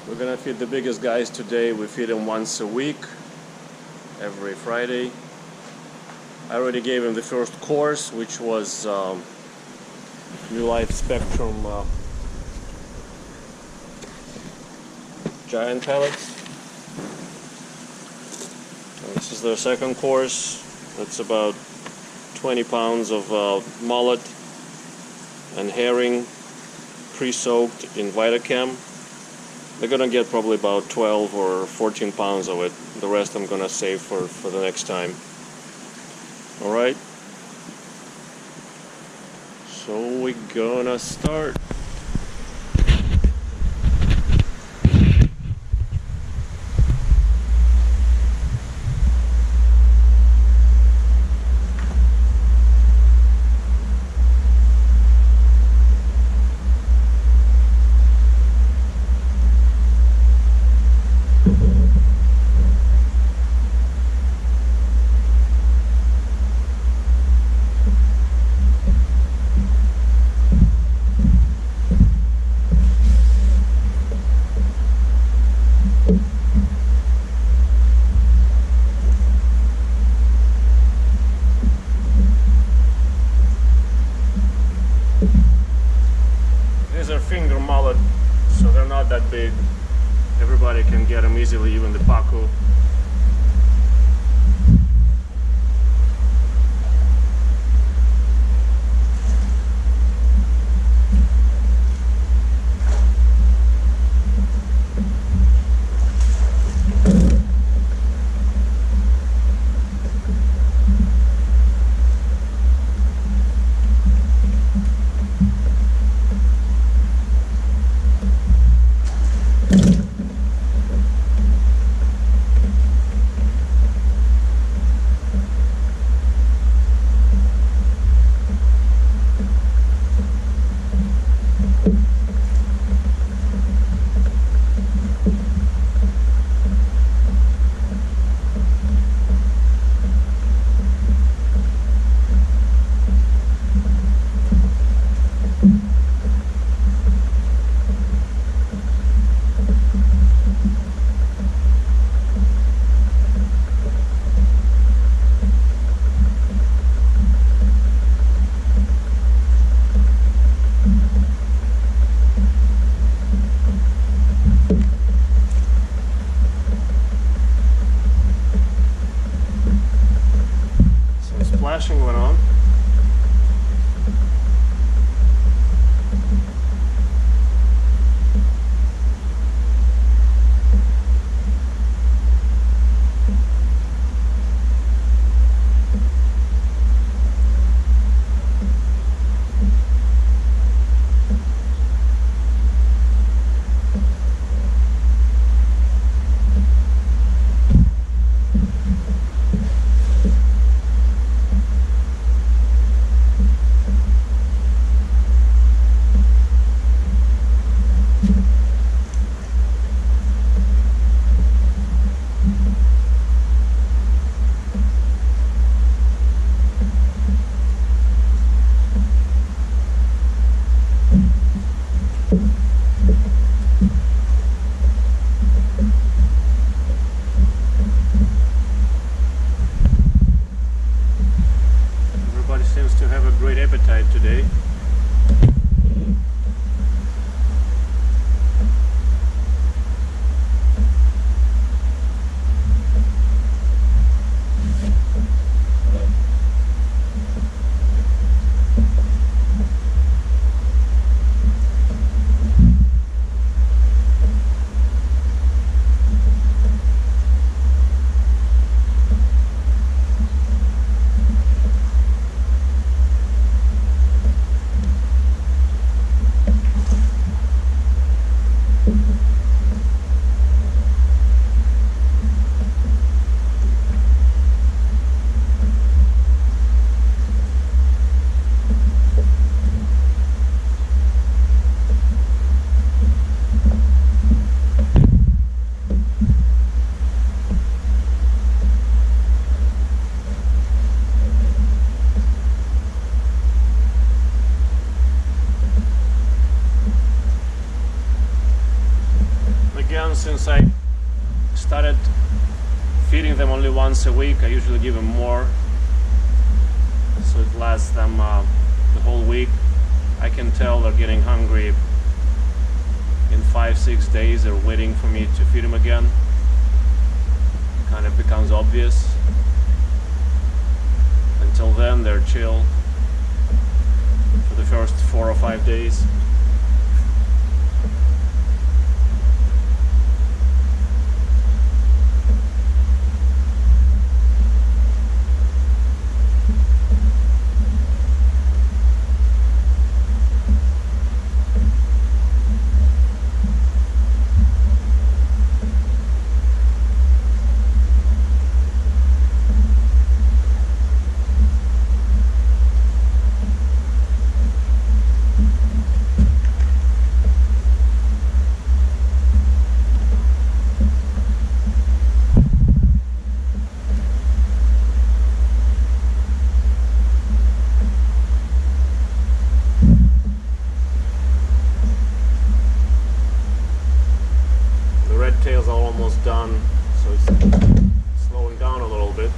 We're gonna feed the biggest guys today. We feed them once a week, every Friday. I already gave him the first course, which was New Life Spectrum giant pellets. And this is their second course. That's about 20 pounds of mullet and herring pre-soaked in Vitacam. They're gonna get probably about 12 or 14 pounds of it. The rest I'm gonna save for the next time. Alright, so we're gonna start. These are finger mullet, so they're not that big. Everybody can get them easily, even the pacu. Splashing went on. Seems to have a great appetite today. since I started feeding them only once a week, I usually give them more, so it lasts them the whole week. I can tell they're getting hungry in 5-6 days. They're waiting for me to feed them again. Kind of becomes obvious. Until then, they're chill for the first 4 or 5 days. Tails are almost done, so it's slowing down a little bit.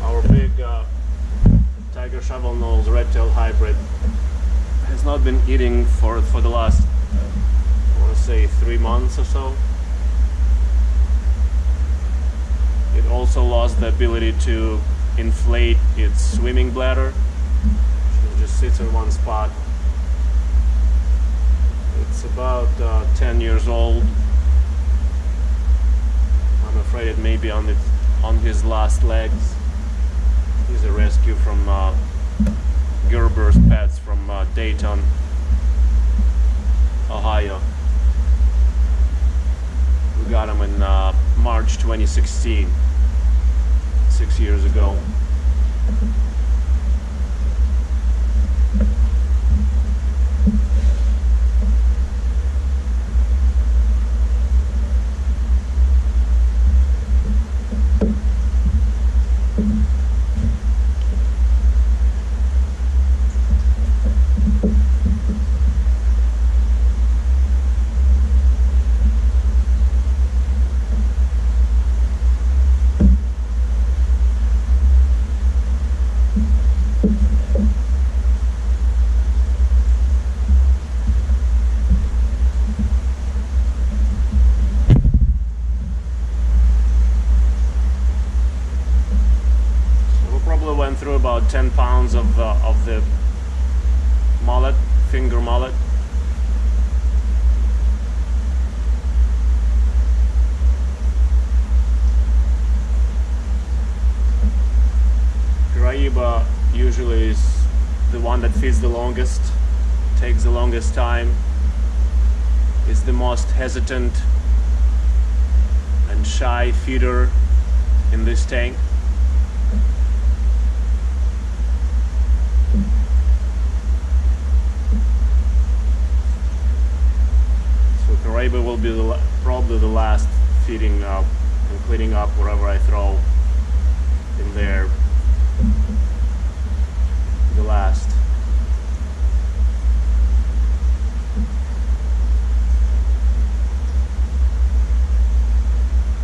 Our big tiger shovelnose red-tailed hybrid has not been eating for the last, I want to say, 3 months or so. It also lost the ability to inflate its swimming bladder. It just sits in one spot. It's about 10 years old. I'm afraid it may be on his last legs. He's a rescue from Gerber's Pets from Dayton, Ohio. We got him in March 2016. 6 years ago. Through about 10 pounds of the mullet, finger mullet. Piraiba usually is the one that feeds the longest, takes the longest time, is the most hesitant and shy feeder in this tank. Piraiba will be probably the last feeding up and cleaning up whatever I throw in there. The last.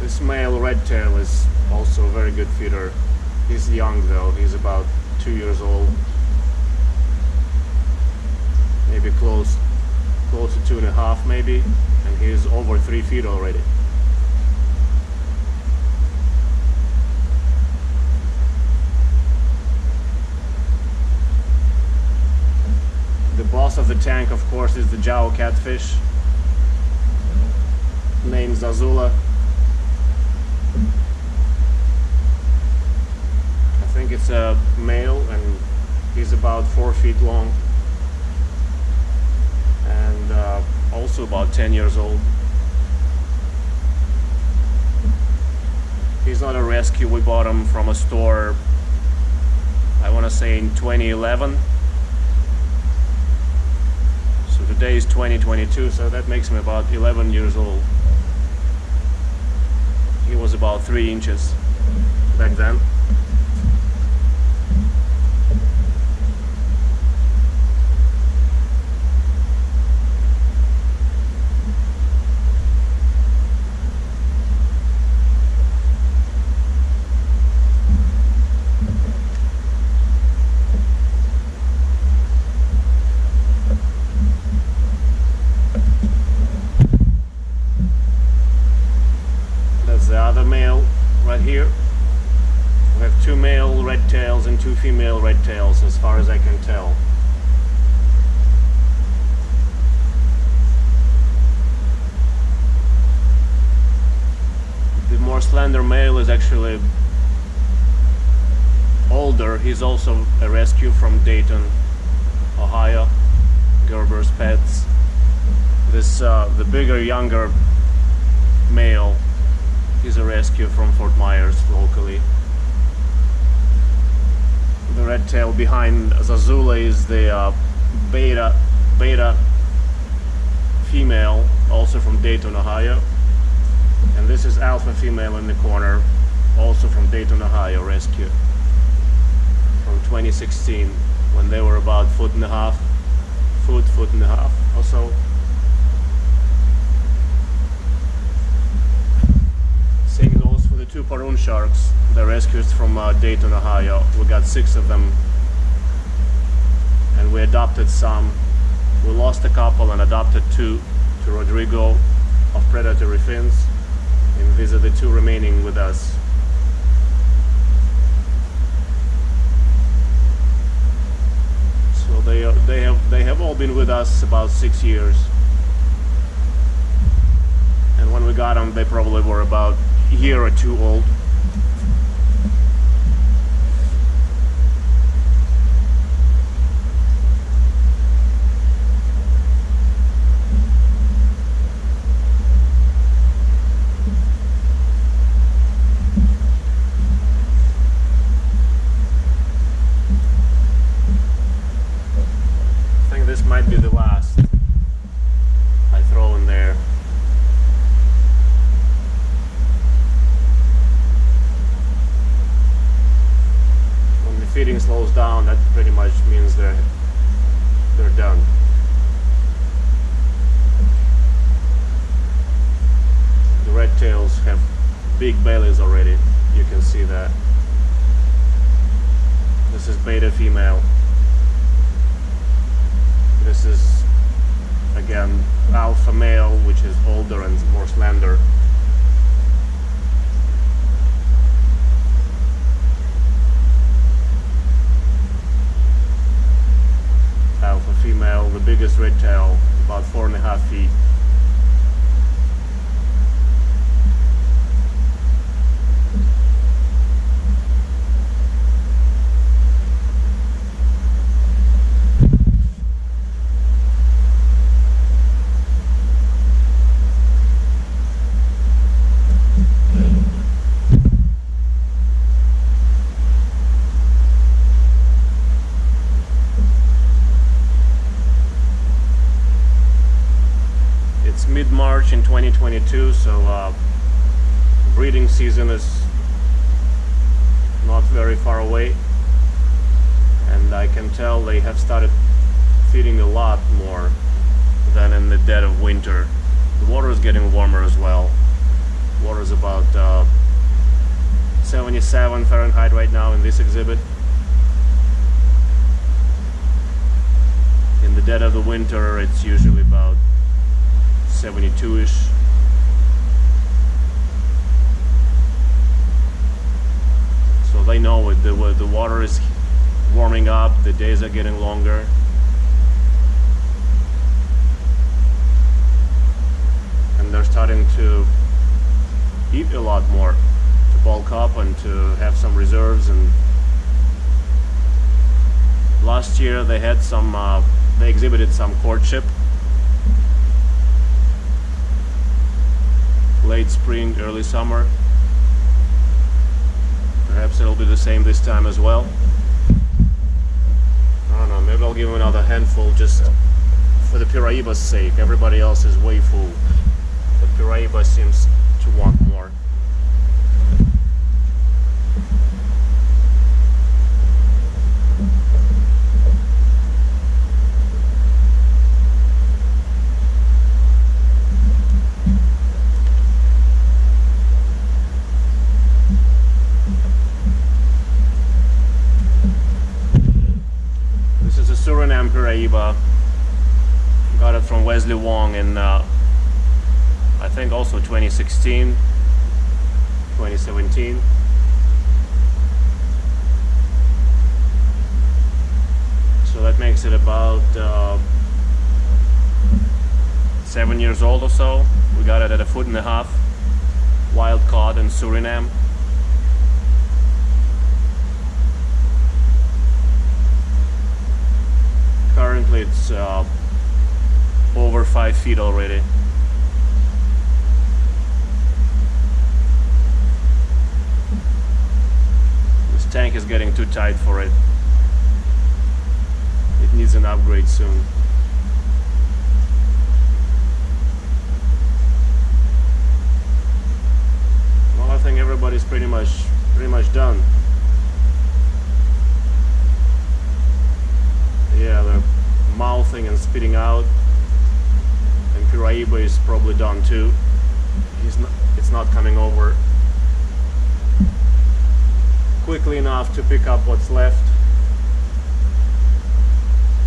This male red-tail is also a very good feeder. He's young though, he's about 2 years old. Maybe close to 2.5 maybe. And he's over 3 feet already. The boss of the tank, of course, is the Jao catfish, named Zazula. I think it's a male and he's about 4 feet long. And also about 10 years old. He's not a rescue. We bought him from a store, I want to say in 2011. So today is 2022, so that makes him about 11 years old. He was about 3 inches back then. here. We have 2 male red tails and 2 female red tails, as far as I can tell. The more slender male is actually older. He's also a rescue from Dayton, Ohio, Gerber's Pets. This the bigger, younger male is a rescue from Fort Myers locally. The red tail behind Zazula is the beta female, also from Dayton, Ohio. And this is alpha female in the corner, also from Dayton, Ohio, rescue from 2016, when they were about foot and a half or so. Same goes for the 2 paroon sharks, the rescues from Dayton, Ohio. We got 6 of them, and we adopted some. We lost a couple and adopted 2 to Rodrigo of predatory fins, and these are the 2 remaining with us. So they have all been with us about 6 years, and when we got them, they probably were about a year or 2 old. This might be the last I throw in there. When the feeding slows down, that pretty much means they're done. The red tails have big bellies already. You can see that. This is beta female. This is, again, alpha male, which is older and more slender. Alpha female, the biggest red tail, about 4.5 feet. Mid-March in 2022, so breeding season is not very far away, and I can tell they have started feeding a lot more than in the dead of winter. The water is getting warmer as well. Water is about 77 Fahrenheit right now in this exhibit. In the dead of the winter, it's usually about 72-ish. So they know it. The water is warming up, the days are getting longer. And they're starting to eat a lot more, to bulk up and to have some reserves. And last year they had some, they exhibited some courtship. Late spring, early summer. Perhaps it'll be the same this time as well. I don't know, maybe I'll give him another handful just for the piraiba's sake. Everybody else is way full, but piraiba seems to want more. Piraiba. Got it from Wesley Wong in I think also 2016. 2017. So that makes it about 7 years old or so. We got it at 1.5 feet, wild caught in Suriname. Currently it's over 5 feet already. This tank is getting too tight for it. It needs an upgrade soon. Well, I think everybody's pretty much done. Yeah, they're mouthing and spitting out, and piraiba is probably done too. It's not coming over quickly enough to pick up what's left.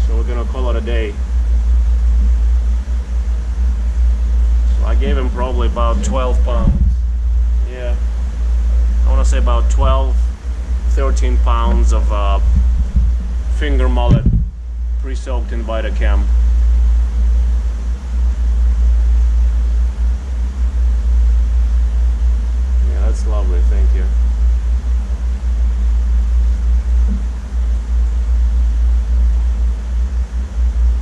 So we're gonna call it a day. So I gave him probably about 12 pounds. Yeah, I want to say about 12-13 pounds of finger mullet pre-soaked in Vitacam. Yeah, that's lovely, thank you.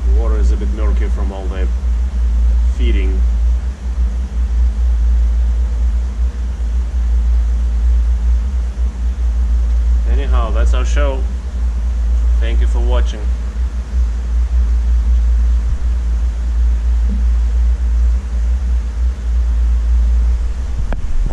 The water is a bit murky from all the feeding. Anyhow, that's our show. Thank you for watching.